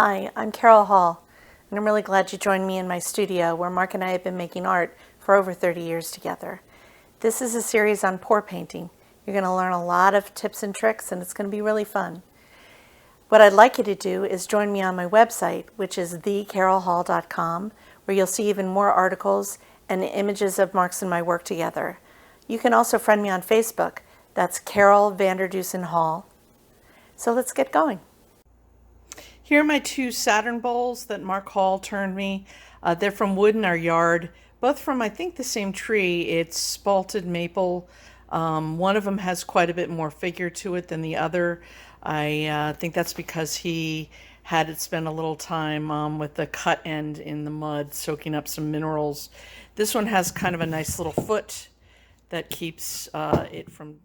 Hi, I'm Carol Hall, and I'm really glad you joined me in my studio where Mark and I have been making art for over 30 years together. This is a series on pour painting. You're going to learn a lot of tips and tricks, and it's going to be really fun. What I'd like you to do is join me on my website, which is thecarolhall.com, where you'll see even more articles and images of Mark's and my work together. You can also friend me on Facebook. That's Carol Vanderdusen Hall. So let's get going. Here are my two Saturn bowls that Mark Hall turned me. They're from wood in our yard, both from I think the same tree. It's spalted maple. One of them has quite a bit more figure to it than the other. I think that's because he had it spend a little time with the cut end in the mud, soaking up some minerals. This one has kind of a nice little foot that keeps it from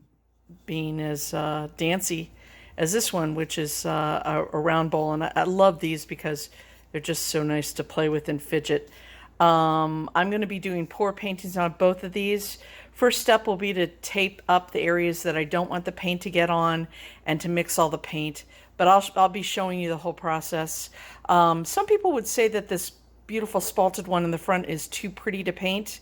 being as dancy as this one, which is a round bowl. And I love these because they're just so nice to play with and fidget. I'm going to be doing pour paintings on both of these. First step will be to tape up the areas that I don't want the paint to get on and to mix all the paint. But I'll be showing you the whole process. Some people would say that this beautiful spalted one in the front is too pretty to paint.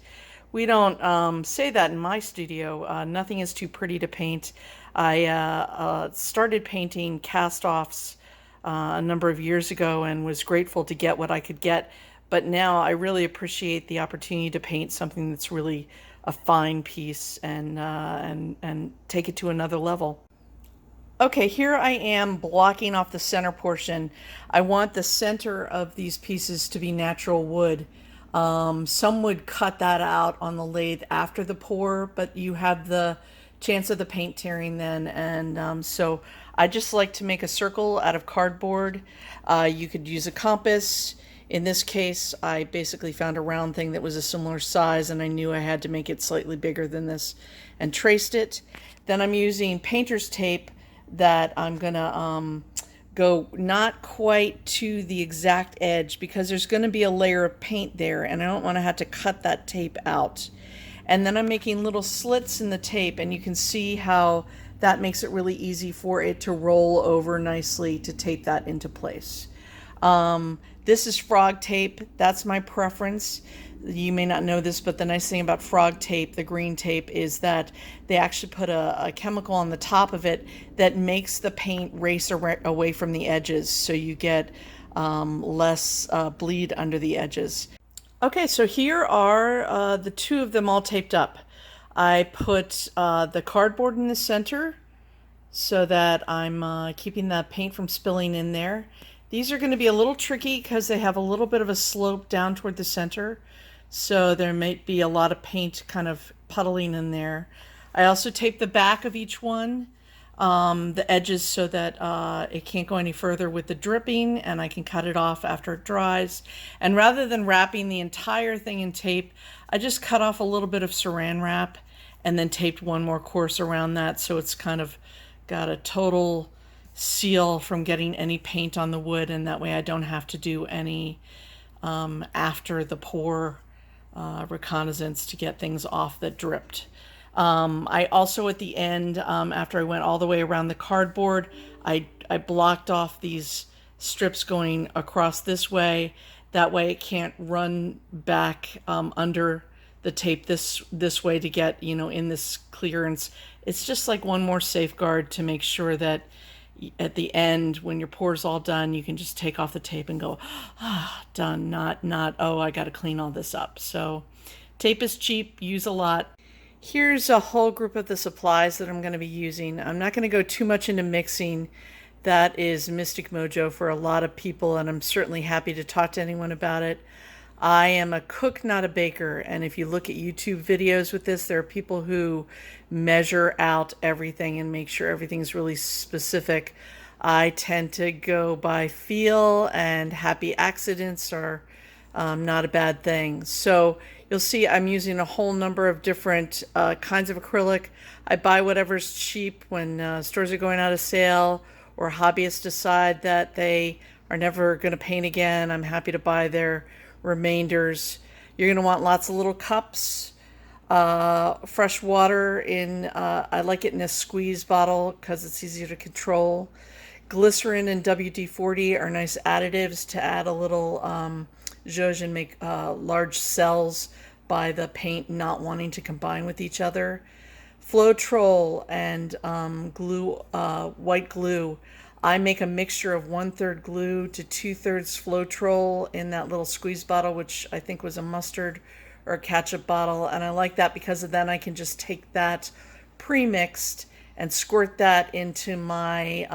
We don't say that in my studio. Nothing is too pretty to paint. I started painting cast-offs a number of years ago and was grateful to get what I could get. But now I really appreciate the opportunity to paint something that's really a fine piece and take it to another level. Okay, here I am blocking off the center portion. I want the center of these pieces to be natural wood. Some would cut that out on the lathe after the pour, but you have the chance of the paint tearing then, and so I just like to make a circle out of cardboard. You could use a compass. In this case, I basically found a round thing that was a similar size, and I knew I had to make it slightly bigger than this and traced it. Then I'm using painter's tape that I'm gonna go not quite to the exact edge because there's going to be a layer of paint there and I don't want to have to cut that tape out. And then I'm making little slits in the tape, and you can see how that makes it really easy for it to roll over nicely to tape that into place. This is frog tape. That's my preference. You may not know this, but the nice thing about frog tape, the green tape, is that they actually put a chemical on the top of it that makes the paint race away from the edges, so you get less bleed under the edges. Okay, so here are the two of them all taped up. I put the cardboard in the center so that I'm keeping the paint from spilling in there. These are going to be a little tricky because they have a little bit of a slope down toward the center, so there might be a lot of paint kind of puddling in there. I also taped the back of each one, the edges, so that it can't go any further with the dripping, and I can cut it off after it dries. And rather than wrapping the entire thing in tape, I just cut off a little bit of saran wrap and then taped one more course around that, so it's kind of got a total seal from getting any paint on the wood, and that way I don't have to do any after the pour reconnaissance to get things off that dripped. I also at the end, after I went all the way around the cardboard, I blocked off these strips going across this way. That way it can't run back under the tape this way to get, in this clearance. It's just like one more safeguard to make sure that at the end, when your pour's all done, you can just take off the tape and go, done, not, oh, I got to clean all this up. So tape is cheap, use a lot. Here's a whole group of the supplies that I'm going to be using. I'm not going to go too much into mixing. That is Mystic Mojo for a lot of people, and I'm certainly happy to talk to anyone about it. I am a cook, not a baker, and if you look at YouTube videos with this, there are people who measure out everything and make sure everything's really specific. I tend to go by feel, and happy accidents are not a bad thing. So you'll see I'm using a whole number of different kinds of acrylic. I buy whatever's cheap when stores are going out of sale or hobbyists decide that they are never going to paint again. I'm happy to buy their remainders. You're going to want lots of little cups, fresh water in, I like it in a squeeze bottle because it's easier to control. Glycerin and WD-40 are nice additives to add a little zhuzh and make large cells by the paint not wanting to combine with each other. Floetrol and white glue. I make a mixture of 1/3 glue to 2/3 Floetrol in that little squeeze bottle, which I think was a mustard or a ketchup bottle. And I like that because then I can just take that pre-mixed and squirt that into my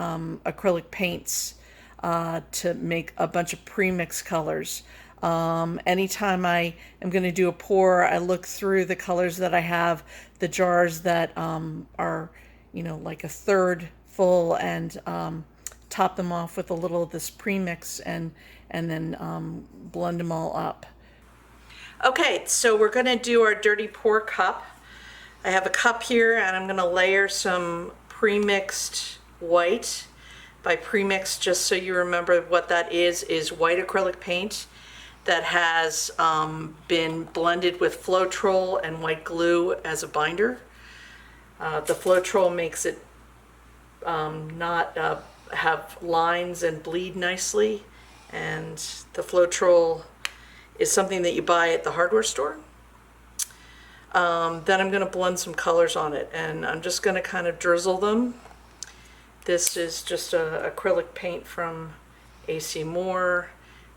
acrylic paints to make a bunch of pre-mixed colors. Anytime I am going to do a pour, I look through the colors that I have, the jars that are, like a third full, and top them off with a little of this premix and then blend them all up. Okay, so we're going to do our dirty pour cup. I have a cup here and I'm going to layer some pre-mixed white. By pre-mixed, just so you remember what that is white acrylic paint that has been blended with Floetrol and white glue as a binder. The Floetrol makes it not have lines and bleed nicely, and the Floetrol is something that you buy at the hardware store. Then I'm going to blend some colors on it, and I'm just going to kind of drizzle them. This is just a acrylic paint from AC Moore.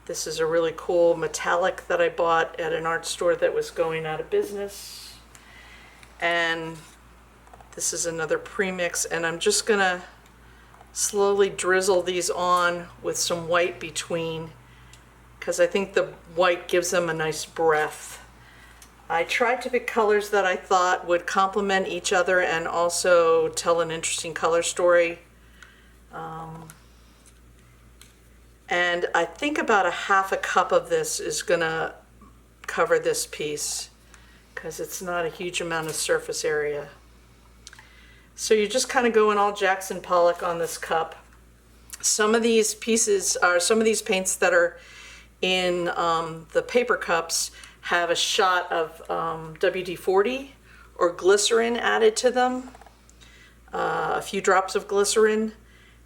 This is a really cool metallic that I bought at an art store that was going out of business. And this is another premix, and I'm just going to slowly drizzle these on with some white between, because I think the white gives them a nice breath. I tried to pick colors that I thought would complement each other and also tell an interesting color story. And I think about a half a cup of this is gonna cover this piece because it's not a huge amount of surface area. So you're just kind of going all Jackson Pollock on this cup. Some of these pieces are, some of these paints that are in the paper cups have a shot of WD-40 or glycerin added to them, a few drops of glycerin.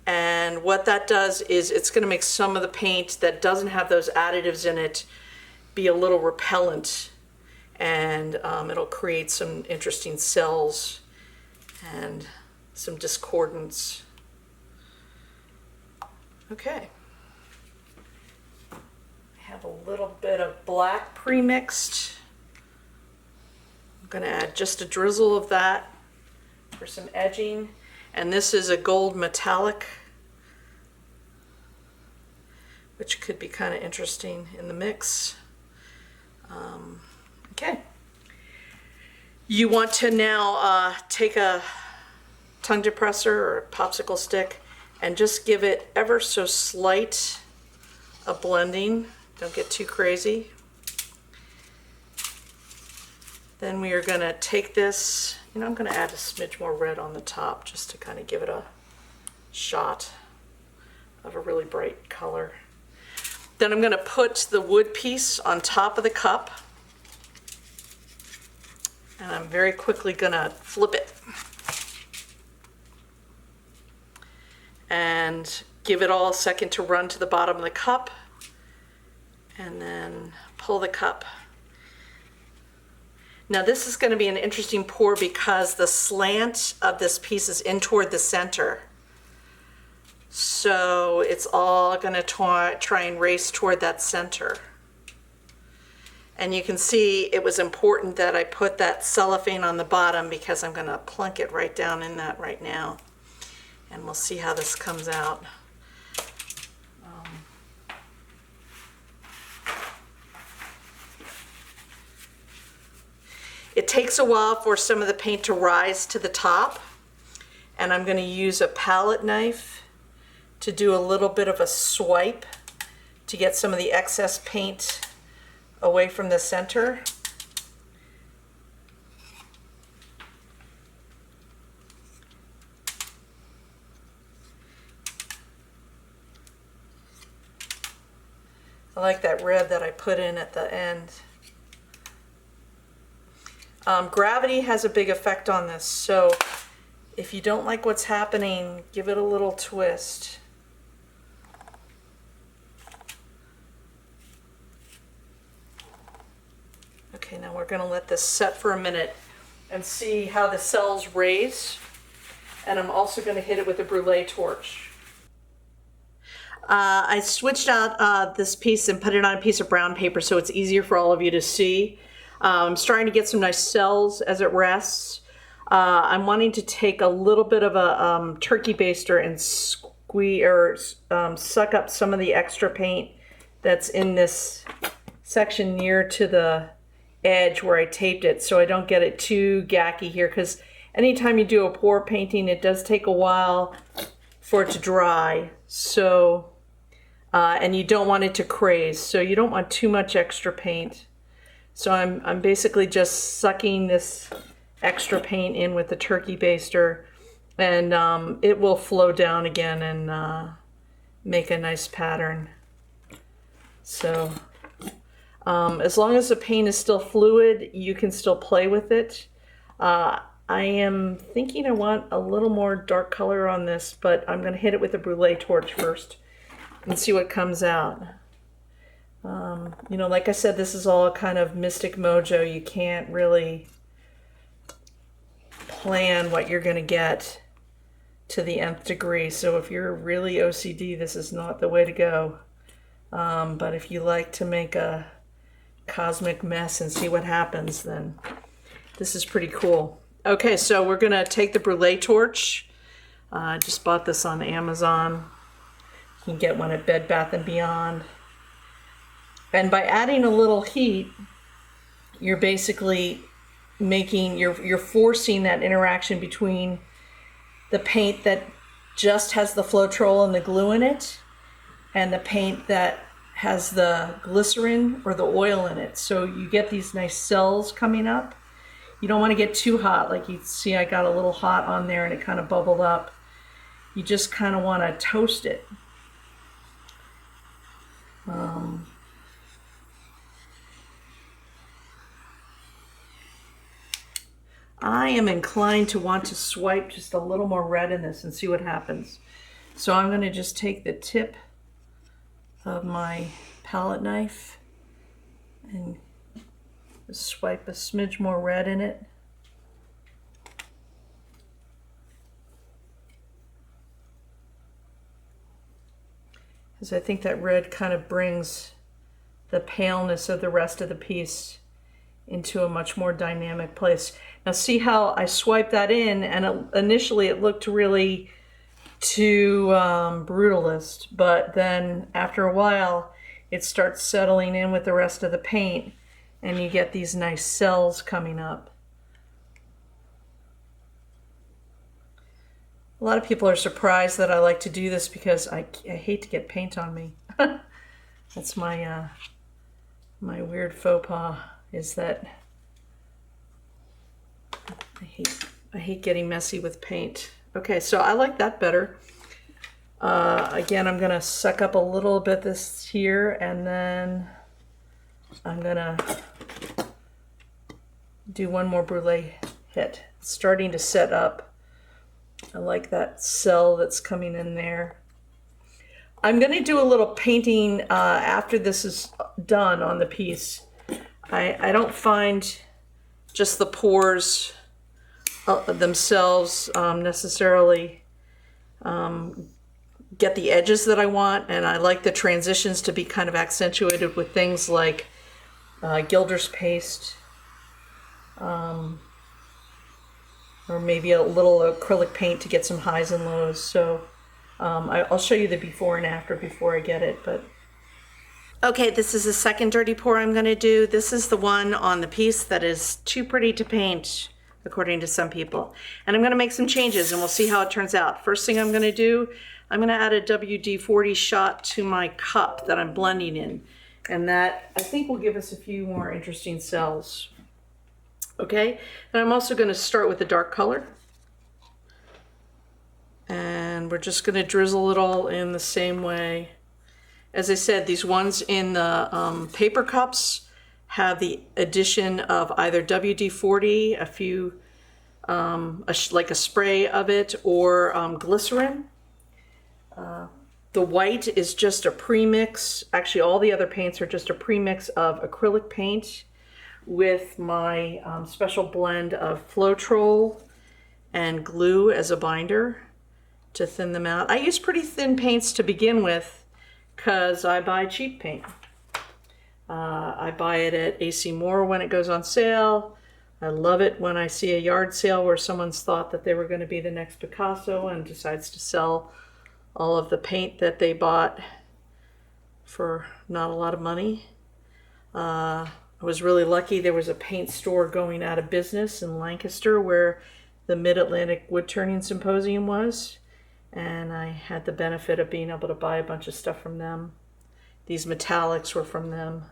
And what that does is it's going to make some of the paint that doesn't have those additives in it be a little repellent, and it'll create some interesting cells and some discordance. Okay. I have a little bit of black pre-mixed. I'm going to add just a drizzle of that for some edging. And this is a gold metallic, which could be kind of interesting in the mix. Okay. You want to now take a tongue depressor or a popsicle stick and just give it ever so slight a blending. Don't get too crazy. Then we are going to take this, I'm going to add a smidge more red on the top just to kind of give it a shot of a really bright color. Then I'm going to put the wood piece on top of the cup, and I'm very quickly going to flip it and give it all a second to run to the bottom of the cup, and then pull the cup. Now this is going to be an interesting pour because the slant of this piece is in toward the center. So it's all going to try and race toward that center. And you can see it was important that I put that cellophane on the bottom because I'm going to plunk it right down in that right now. And we'll see how this comes out. It takes a while for some of the paint to rise to the top, and I'm going to use a palette knife to do a little bit of a swipe to get some of the excess paint away from the center. I like that red that I put in at the end. Gravity has a big effect on this, so if you don't like what's happening, give it a little twist. Okay, now we're gonna let this set for a minute and see how the cells raise. And I'm also gonna hit it with a brulee torch. I switched out this piece and put it on a piece of brown paper so it's easier for all of you to see. I'm starting to get some nice cells as it rests. I'm wanting to take a little bit of a turkey baster and suck up some of the extra paint that's in this section near to the edge where I taped it, so I don't get it too gacky here, because anytime you do a pour painting, it does take a while for it to dry. So and you don't want it to craze, so you don't want too much extra paint. So I'm basically just sucking this extra paint in with the turkey baster, and it will flow down again and make a nice pattern. So as long as the paint is still fluid, you can still play with it. I am thinking I want a little more dark color on this, but I'm going to hit it with a brulee torch first and see what comes out. You know, like I said, this is all kind of mystic mojo. You can't really plan what you're going to get to the nth degree. So if you're really OCD, this is not the way to go. But if you like to make a cosmic mess and see what happens, then this is pretty cool. Okay, so we're going to take the brulee torch. I just bought this on Amazon. You can get one at Bed Bath & Beyond. And by adding a little heat, you're basically making, you're forcing that interaction between the paint that just has the Floetrol and the glue in it and the paint that has the glycerin or the oil in it. So you get these nice cells coming up. You don't want to get too hot. Like you see, I got a little hot on there and it kind of bubbled up. You just kind of want to toast it. I am inclined to want to swipe just a little more red in this and see what happens. So I'm going to just take the tip of my palette knife and just swipe a smidge more red in it. Because I think that red kind of brings the paleness of the rest of the piece into a much more dynamic place. Now see how I swiped that in, and initially it looked really too brutalist, but then after a while it starts settling in with the rest of the paint and you get these nice cells coming up. A lot of people are surprised that I like to do this because I hate to get paint on me. That's my my weird faux pas, is that I hate getting messy with paint. Okay, so I like that better. Again, I'm gonna suck up a little bit this here, and then I'm gonna do one more brulee hit. It's starting to set up. I like that cell that's coming in there. I'm gonna do a little painting after this is done on the piece. I don't find just the pores themselves necessarily get the edges that I want, and I like the transitions to be kind of accentuated with things like Gilders Paste, or maybe a little acrylic paint to get some highs and lows. So I'll show you the before and after before I get it. But okay, this is the second dirty pour I'm going to do. This is the one on the piece that is too pretty to paint, according to some people. And I'm going to make some changes and we'll see how it turns out. First thing I'm going to do, I'm going to add a WD-40 shot to my cup that I'm blending in. And that, I think, will give us a few more interesting cells. Okay, and I'm also going to start with a dark color. And we're just going to drizzle it all in the same way. As I said, these ones in the paper cups have the addition of either WD-40, a few, like a spray of it, or glycerin. The white is just a premix. Actually, all the other paints are just a premix of acrylic paint, with my special blend of Floetrol and glue as a binder to thin them out. I use pretty thin paints to begin with because I buy cheap paint. I buy it at AC Moore when it goes on sale. I love it when I see a yard sale where someone's thought that they were going to be the next Picasso and decides to sell all of the paint that they bought for not a lot of money. I was really lucky. There was a paint store going out of business in Lancaster where the Mid-Atlantic Wood Turning Symposium was, and I had the benefit of being able to buy a bunch of stuff from them. These metallics were from them.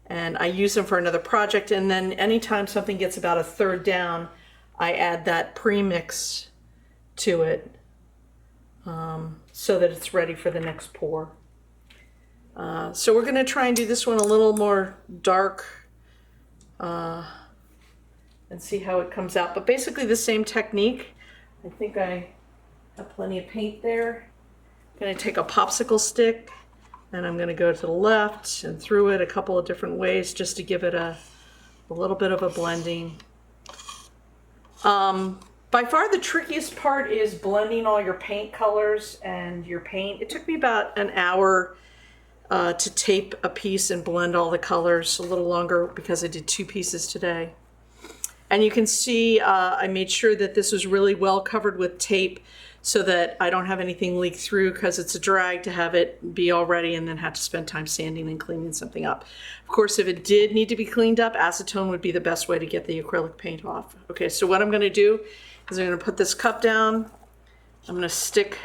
And I use them for another project, and then anytime something gets about a third down, I add that premix to it so that it's ready for the next pour. So we're going to try and do this one a little more dark and see how it comes out. But basically the same technique. I think I have plenty of paint there. I'm going to take a popsicle stick and I'm going to go to the left and through it a couple of different ways just to give it a little bit of a blending. By far the trickiest part is blending all your paint colors and your paint. It took me about an hour to tape a piece and blend all the colors, a little longer because I did 2 pieces today. And you can see I made sure that this was really well covered with tape so that I don't have anything leak through, because it's a drag to have it be all ready and then have to spend time sanding and cleaning something up. Of course, if it did need to be cleaned up, acetone would be the best way to get the acrylic paint off. Okay, so what I'm going to do is I'm going to put this cup down. I'm going to stick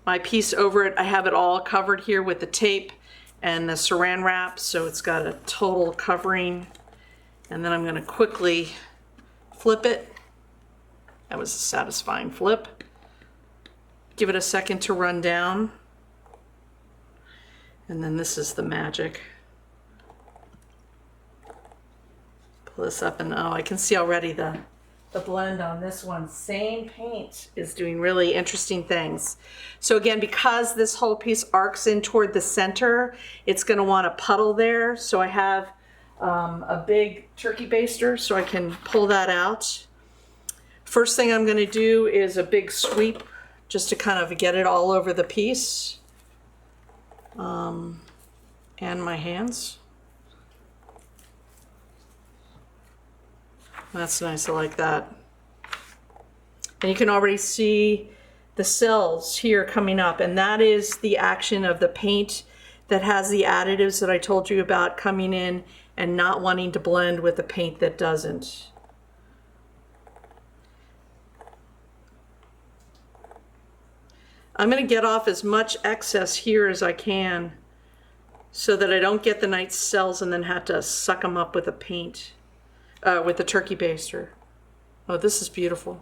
my piece over it. I have it all covered here with the tape and the saran wrap, so it's got a total covering. And then I'm going to quickly flip it. That was a satisfying flip. Give it a second to run down. And then this is the magic. Pull this up and oh, I can see already the blend on this one. Same paint is doing really interesting things. So again, because this whole piece arcs in toward the center, it's going to want a puddle there. So I have a big turkey baster so I can pull that out. First thing I'm going to do is a big sweep just to kind of get it all over the piece and my hands. That's nice, I like that. And you can already see the cells here coming up, and that is the action of the paint that has the additives that I told you about coming in and not wanting to blend with the paint that doesn't. I'm going to get off as much excess here as I can so that I don't get the nice cells and then have to suck them up with the paint, with the turkey baster. Oh, this is beautiful.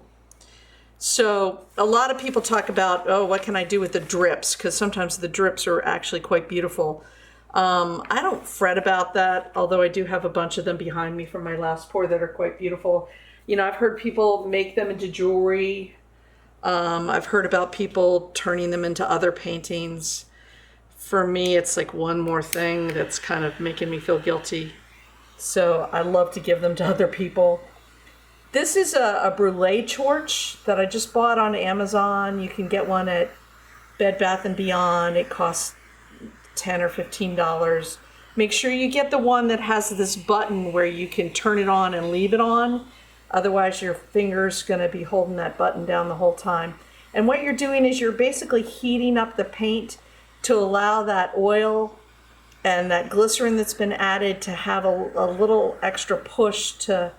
So a lot of people talk about, oh, what can I do with the drips? Because sometimes the drips are actually quite beautiful. I don't fret about that, although I do have a bunch of them behind me from my last pour that are quite beautiful. You know, I've heard people make them into jewelry. I've heard about people turning them into other paintings. For me, it's like one more thing that's kind of making me feel guilty. So I love to give them to other people. This is a brulee torch that I just bought on Amazon. You can get one at Bed Bath & Beyond. It costs $10 or $15. Make sure you get the one that has this button where you can turn it on and leave it on. Otherwise, your finger's going to be holding that button down the whole time. And what you're doing is you're basically heating up the paint to allow that oil and that glycerin that's been added to have a little extra push to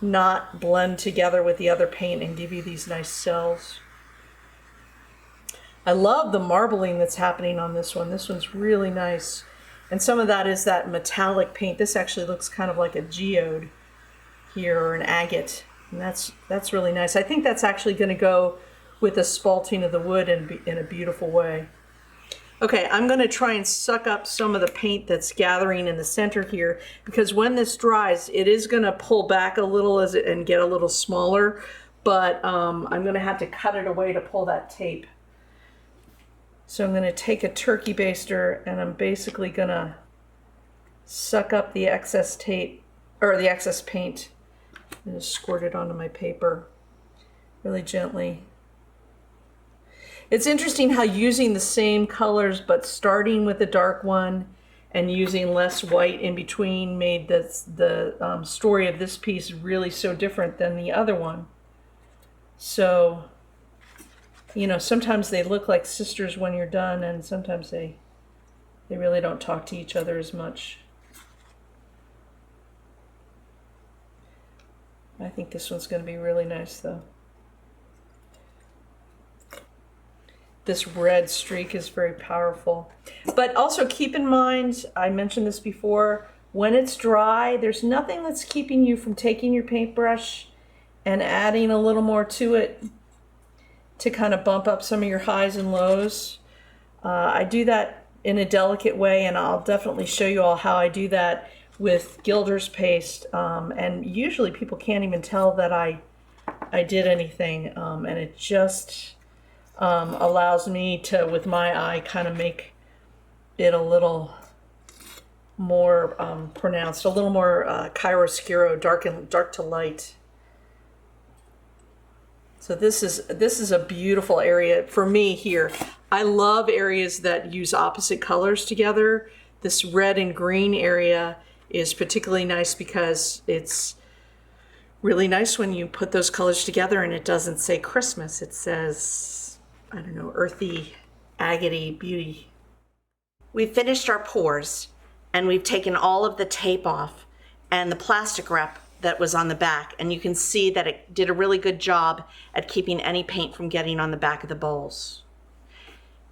not blend together with the other paint and give you these nice cells. I love the marbling that's happening on this one. This one's really nice. And some of that is that metallic paint. This actually looks kind of like a geode here, or an agate, and that's really nice. I think that's actually going to go with the spalting of the wood in a beautiful way. Okay, I'm going to try and suck up some of the paint that's gathering in the center here, because when this dries, it is going to pull back a little and get a little smaller, but I'm going to have to cut it away to pull that tape. So I'm going to take a turkey baster and I'm basically going to suck up the excess tape, or the excess paint, and just squirt it onto my paper really gently. It's interesting how using the same colors but starting with a dark one and using less white in between made the story of this piece really so different than the other one. So, you know, sometimes they look like sisters when you're done, and sometimes they really don't talk to each other as much. I think this one's going to be really nice though. This red streak is very powerful. But also keep in mind, I mentioned this before, when it's dry, there's nothing that's keeping you from taking your paintbrush and adding a little more to it to kind of bump up some of your highs and lows. I do that in a delicate way, and I'll definitely show you all how I do that with Gilders Paste. And usually people can't even tell that I did anything, and it just allows me to, with my eye, kind of make it a little more pronounced, a little more chiaroscuro, dark to light. So this is a beautiful area for me here. I love areas that use opposite colors together. This red and green area is particularly nice because it's really nice when you put those colors together and it doesn't say Christmas. It says, I don't know, earthy, agate beauty. We've finished our pours, and we've taken all of the tape off and the plastic wrap that was on the back, and you can see that it did a really good job at keeping any paint from getting on the back of the bowls.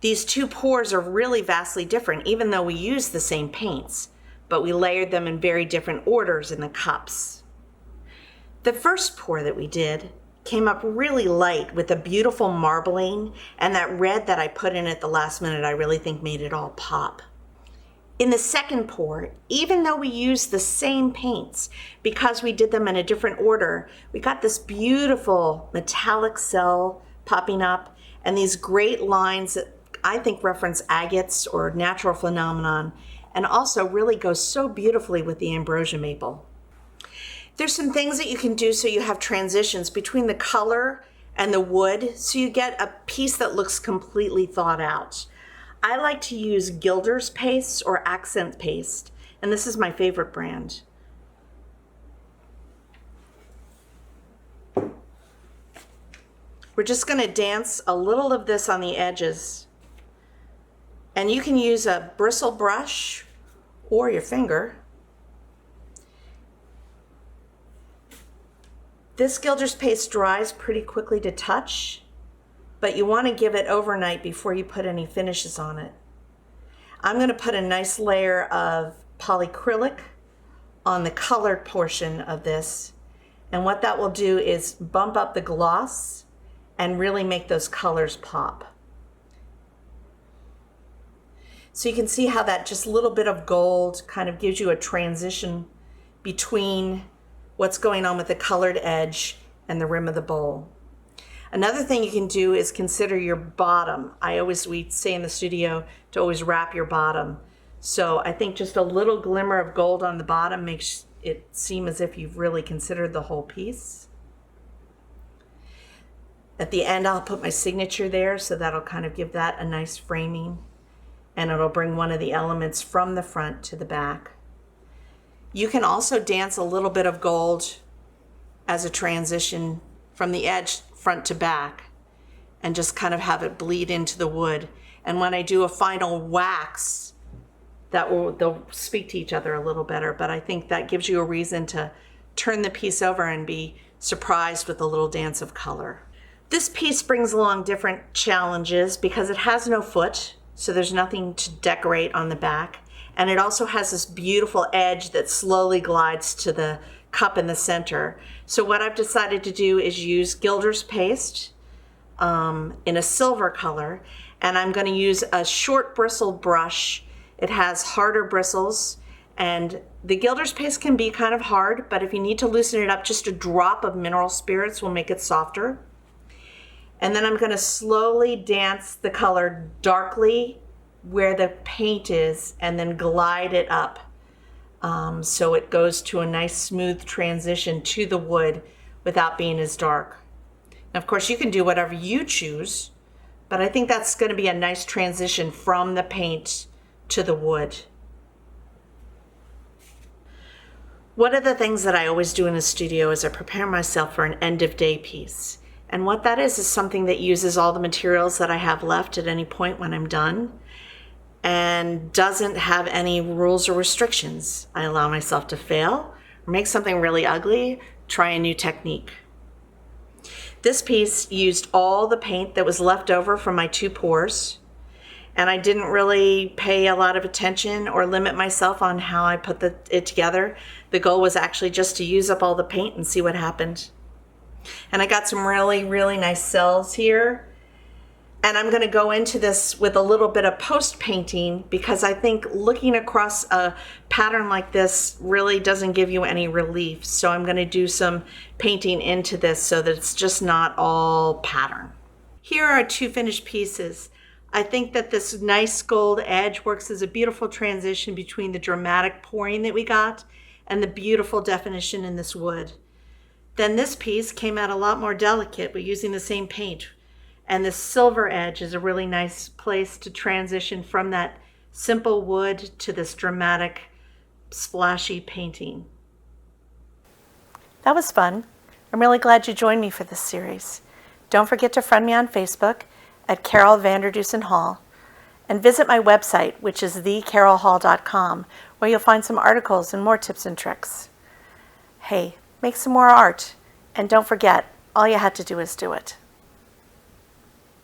These two pours are really vastly different, even though we use the same paints, but we layered them in very different orders in the cups. The first pour that we did came up really light with a beautiful marbling, and that red that I put in at the last minute I really think made it all pop. In the second pour, even though we used the same paints, because we did them in a different order, we got this beautiful metallic cell popping up and these great lines that I think reference agates or natural phenomenon, and also really goes so beautifully with the ambrosia maple. There's some things that you can do so you have transitions between the color and the wood, so you get a piece that looks completely thought out. I like to use Gilders Paste or Accent Paste, and this is my favorite brand. We're just going to dance a little of this on the edges, and you can use a bristle brush or your finger. This Gilders Paste dries pretty quickly to touch, but you want to give it overnight before you put any finishes on it. I'm going to put a nice layer of polyacrylic on the colored portion of this, and what that will do is bump up the gloss and really make those colors pop. So you can see how that just little bit of gold kind of gives you a transition between what's going on with the colored edge and the rim of the bowl. Another thing you can do is consider your bottom. We say in the studio to always wrap your bottom. So I think just a little glimmer of gold on the bottom makes it seem as if you've really considered the whole piece. At the end, I'll put my signature there, so that'll kind of give that a nice framing, and it'll bring one of the elements from the front to the back. You can also dance a little bit of gold as a transition from the edge front to back and just kind of have it bleed into the wood. And when I do a final wax, they'll speak to each other a little better, but I think that gives you a reason to turn the piece over and be surprised with a little dance of color. This piece brings along different challenges because it has no foot, so there's nothing to decorate on the back. And it also has this beautiful edge that slowly glides to the cup in the center. So what I've decided to do is use Gilders Paste in a silver color, and I'm going to use a short bristled brush. It has harder bristles, and the Gilders Paste can be kind of hard, but if you need to loosen it up, just a drop of mineral spirits will make it softer. And then I'm going to slowly dance the color darkly where the paint is and then glide it up so it goes to a nice smooth transition to the wood without being as dark. Now, of course, you can do whatever you choose, but I think that's going to be a nice transition from the paint to the wood. One of the things that I always do in the studio is I prepare myself for an end of day piece. And what that is something that uses all the materials that I have left at any point when I'm done and doesn't have any rules or restrictions. I allow myself to fail or make something really ugly, try a new technique. This piece used all the paint that was left over from my 2 pours, and I didn't really pay a lot of attention or limit myself on how I put it together. The goal was actually just to use up all the paint and see what happened. And I got some really, really nice cells here. And I'm going to go into this with a little bit of post painting because I think looking across a pattern like this really doesn't give you any relief. So I'm going to do some painting into this so that it's just not all pattern. Here are 2 finished pieces. I think that this nice gold edge works as a beautiful transition between the dramatic pouring that we got and the beautiful definition in this wood. Then this piece came out a lot more delicate, but using the same paint. And the silver edge is a really nice place to transition from that simple wood to this dramatic, splashy painting. That was fun. I'm really glad you joined me for this series. Don't forget to friend me on Facebook at Carol Vanderdusen Hall and visit my website, which is thecarolhall.com, where you'll find some articles and more tips and tricks. Hey, make some more art, and don't forget, all you had to do is do it.